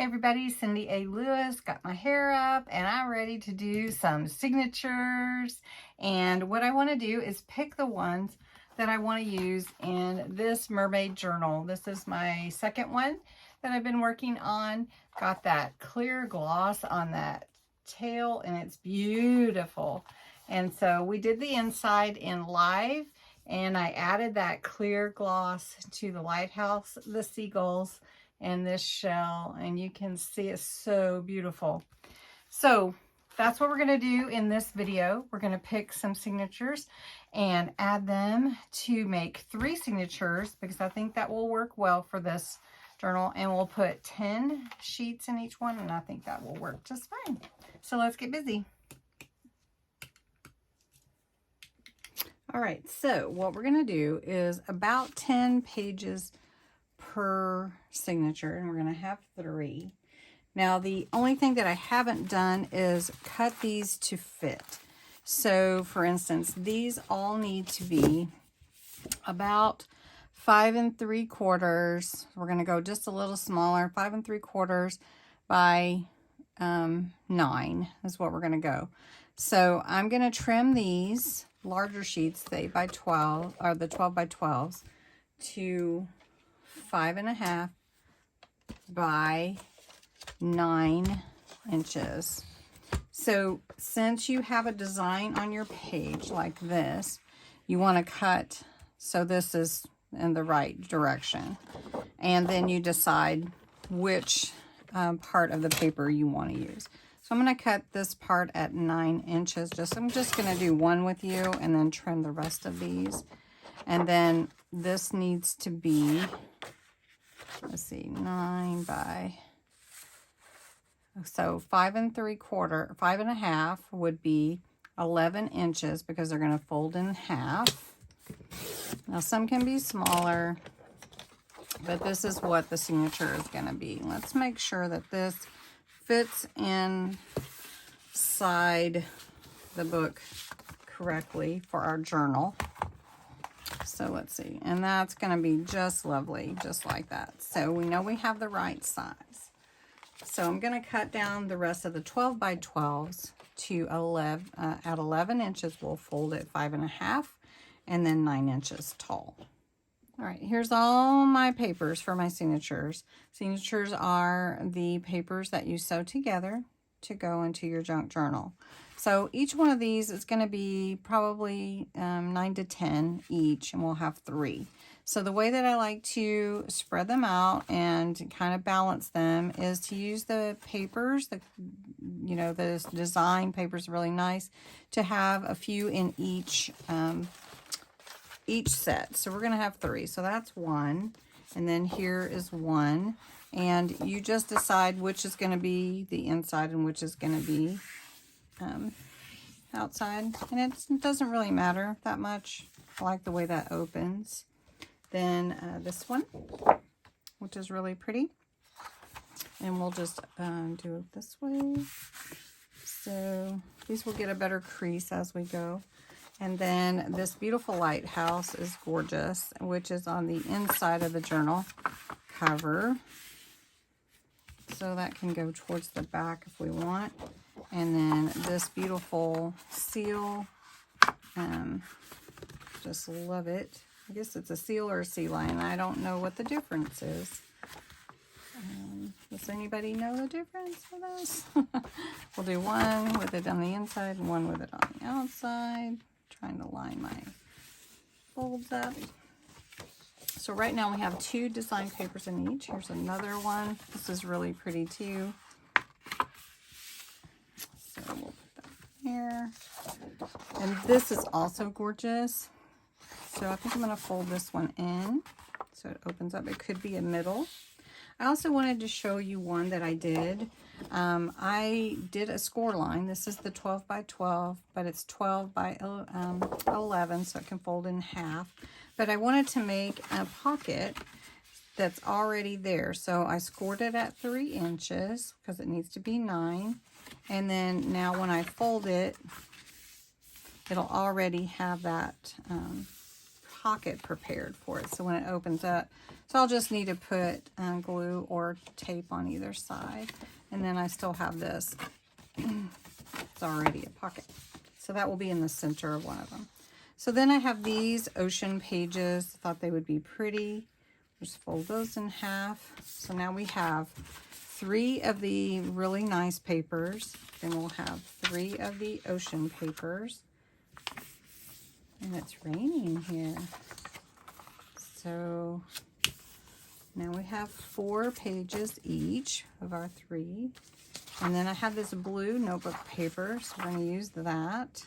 everybody, Cindy A. Lewis. Got my hair up and I'm ready to do some signatures. And what I want to do is pick the ones that I want to use in this mermaid journal. This is my second one that I've been working on. Got that clear gloss on that tail and it's beautiful. And so we did the inside in live and I added that clear gloss to the lighthouse, the seagulls, and this shell, and you can see it's so beautiful. So that's what we're going to do in this video. We're going to pick some signatures and add them to make 3 signatures because I think that will work well for this journal, and we'll put 10 sheets in each one, and I think that will work just fine. So let's get busy. All right, so what we're going to do is about 10 pages per signature, and we're going to have 3. Now, the only thing that I haven't done is cut these to fit. So, for instance, these all need to be about 5 3/4. We're going to go just a little smaller, 5 3/4 by 9 is what we're going to go. So, I'm going to trim these larger sheets, the 8 by 12 or the 12 by 12s, to 5.5 by 9 inches. So since you have a design on your page like this, you want to cut so this is in the right direction, and then you decide which part of the paper you want to use. So I'm going to cut this part at 9 inches. I'm just going to do one with you and then trim the rest of these. And then this needs to be, let's see, 9 by, so 5 3/4, 5.5 would be 11 inches because they're going to fold in half. Now some can be smaller, but this is what the signature is going to be. Let's make sure that this fits inside the book correctly for our journal. So let's see, and that's going to be just lovely, just like that. So we know we have the right size. So I'm going to cut down the rest of the 12 by 12s to 11, at 11 inches. We'll fold it 5.5 and then 9 inches tall. All right, here's all my papers for my signatures. Signatures are the papers that you sew together to go into your junk journal. So each one of these is going to be probably 9 to 10 each, and we'll have 3. So the way that I like to spread them out and kind of balance them is to use the papers, the design papers, really nice to have a few in each set. So we're going to have 3. So that's 1, and then here is 1, and you just decide which is going to be the inside and which is going to be outside, and it doesn't really matter that much. I like the way that opens. Then this one, which is really pretty, and we'll just do it this way. So these will get a better crease as we go. And then this beautiful lighthouse is gorgeous, which is on the inside of the journal cover. So that can go towards the back if we want. And then this beautiful seal, just love it. I guess it's a seal or a sea lion. I don't know what the difference is. Does anybody know the difference for this? We'll do one with it on the inside and one with it on the outside. Trying to line my folds up. So right now we have 2 design papers in each. Here's another one. This is really pretty too. So we'll put that here. And this is also gorgeous. So I think I'm going to fold this one in so it opens up. It could be a middle. I also wanted to show you one that I did. I did a score line. This is the 12 by 12, but it's 12 by 11, so it can fold in half. But I wanted to make a pocket that's already there. So I scored it at 3 inches because it needs to be 9. And then now when I fold it, it'll already have that pocket prepared for it. So when it opens up, so I'll just need to put glue or tape on either side. And then I still have this. It's already a pocket. So that will be in the center of one of them. So then I have these ocean pages. I thought they would be pretty. Just fold those in half. So now we have 3 of the really nice papers. Then we'll have 3 of the ocean papers. And it's raining here. So now we have 4 pages each of our 3. And then I have this blue notebook paper, so we're going to use that.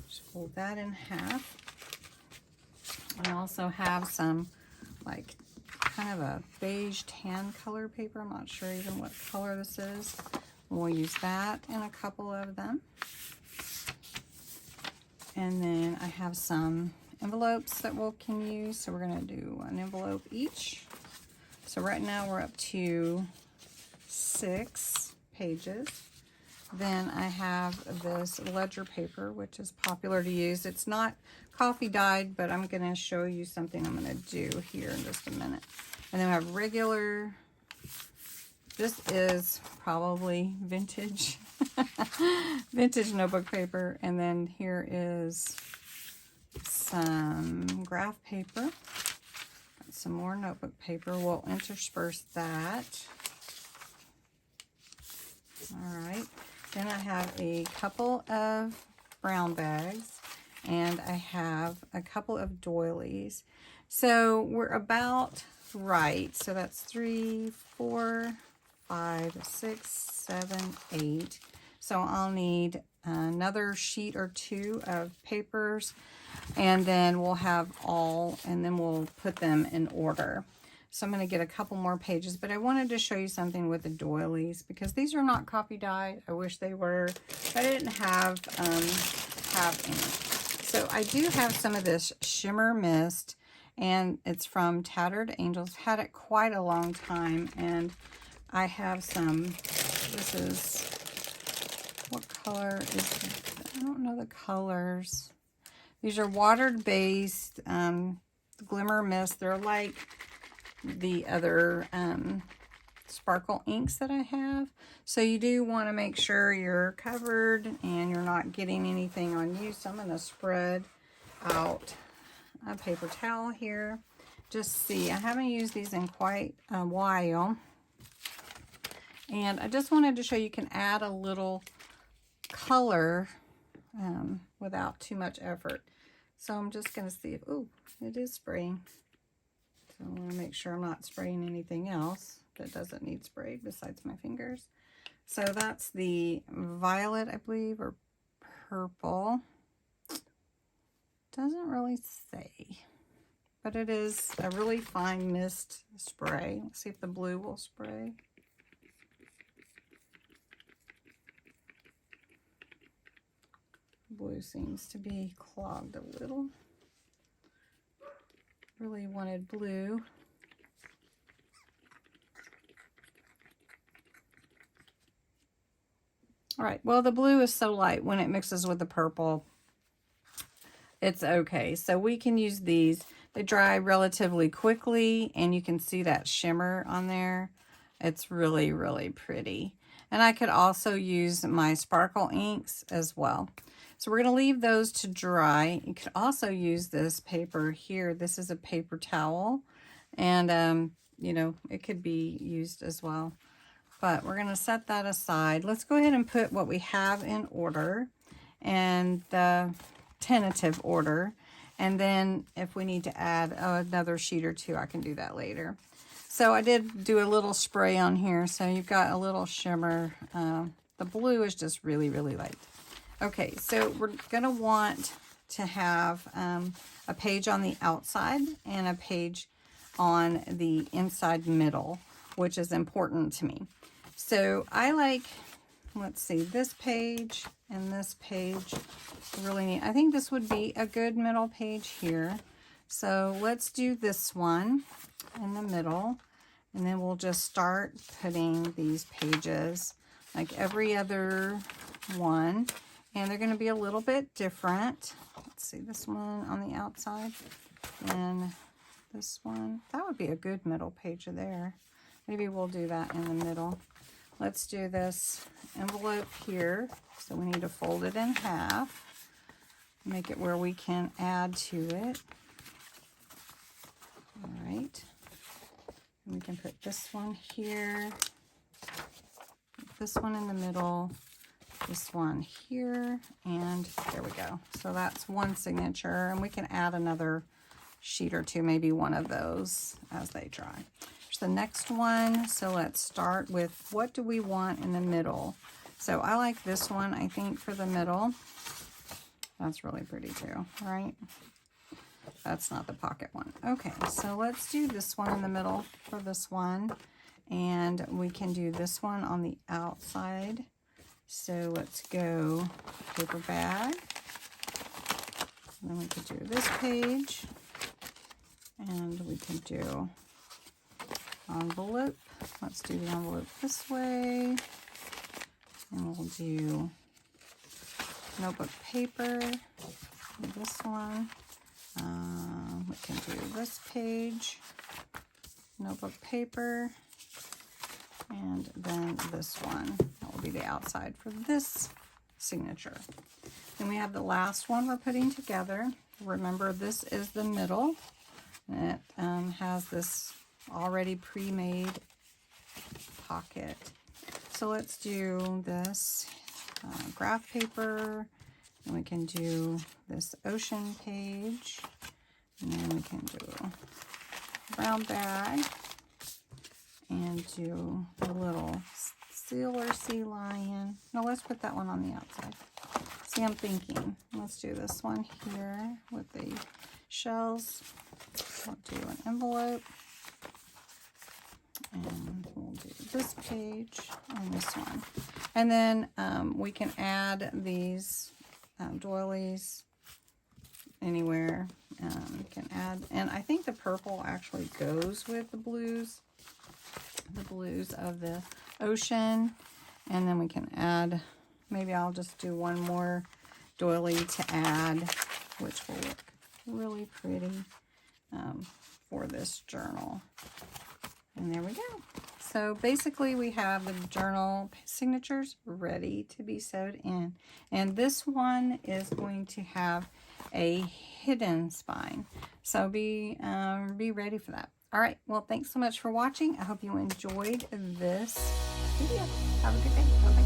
Just fold that in half. I also have some like kind of a beige tan color paper. I'm not sure even what color this is. We'll use that in a couple of them. And then I have some envelopes that we can use. So we're going to do an envelope each. So right now we're up to 6 pages. Then I have this ledger paper, which is popular to use. It's not coffee dyed, but I'm going to show you something I'm going to do here in just a minute. And then I have regular, this is probably vintage, vintage notebook paper. And then here is some graph paper, some more notebook paper. We'll intersperse that. All right. Then I have a couple of brown bags, and I have a couple of doilies. So we're about right. So that's 3, 4, 5, 6, 7, 8. So I'll need another sheet or 2 of papers, and then we'll have all, and then we'll put them in order. So I'm going to get a couple more pages, but I wanted to show you something with the doilies because these are not coffee dyed. I wish they were, but I didn't have any. So I do have some of this shimmer mist, and it's from Tattered Angels. Had it quite a long time, and I have some. This is, what color is? I don't know the colors. These are watered based glimmer mist. They're like the other sparkle inks that I have. So you do want to make sure you're covered and you're not getting anything on you. So I'm going to spread out a paper towel here. Just see, I haven't used these in quite a while. And I just wanted to show you can add a little color without too much effort. So I'm just going to see if, oh, it is spraying. So I want to make sure I'm not spraying anything else that doesn't need sprayed besides my fingers. So that's the violet, I believe, or purple. Doesn't really say, but it is a really fine mist spray. Let's see if the blue will spray. Blue seems to be clogged a little. Really wanted blue. All right, well, the blue is so light when it mixes with the purple, it's okay. So we can use these. They dry relatively quickly, and you can see that shimmer on there. It's really, really pretty. And I could also use my sparkle inks as well. So we're going to leave those to dry. You could also use this paper here. This is a paper towel, and you know, it could be used as well. But we're going to set that aside. Let's go ahead and put what we have in order and the tentative order. And then if we need to add another sheet or 2, I can do that later. So I did do a little spray on here. So you've got a little shimmer. The blue is just really, really light. Okay, so we're going to want to have a page on the outside and a page on the inside middle, which is important to me. So I like, let's see, this page and this page. Really neat. I think this would be a good middle page here. So let's do this one in the middle, and then we'll just start putting these pages like every other one. And they're going to be a little bit different. Let's see, this one on the outside. Then this one, that would be a good middle page there. Maybe we'll do that in the middle. Let's do this envelope here. So we need to fold it in half. Make it where we can add to it. All right. And we can put this one here. This one in the middle. This one here. And there we go. So that's one signature. And we can add another sheet or two, maybe one of those as they dry. Here's the next one. So let's start with, what do we want in the middle? So I like this one, I think, for the middle. That's really pretty too, right? That's not the pocket one. Okay, so let's do this one in the middle for this one. And we can do this one on the outside. So let's go paper bag. And then we could do this page. And we can do envelope. Let's do the envelope this way. And we'll do notebook paper. This one. We can do this page. Notebook paper. And then this one. That will be the outside for this signature. Then we have the last one we're putting together. Remember, this is the middle. And it has this already pre-made pocket. So let's do this graph paper, and we can do this ocean page, and then we can do a brown bag, and do a little seal or sea lion. No, let's put that one on the outside. See, I'm thinking, let's do this one here with the shells. We'll do an envelope, and we'll do this page and this one. And then we can add these doilies anywhere. You can add, and I think the purple actually goes with the blues of the ocean. And then we can add, maybe I'll just do one more doily to add, which will look really pretty for this journal. And there we go. So basically we have the journal signatures ready to be sewed in. And this one is going to have a hidden spine. So be ready for that. All right. Well, thanks so much for watching. I hope you enjoyed this video. Have a good day. Bye-bye.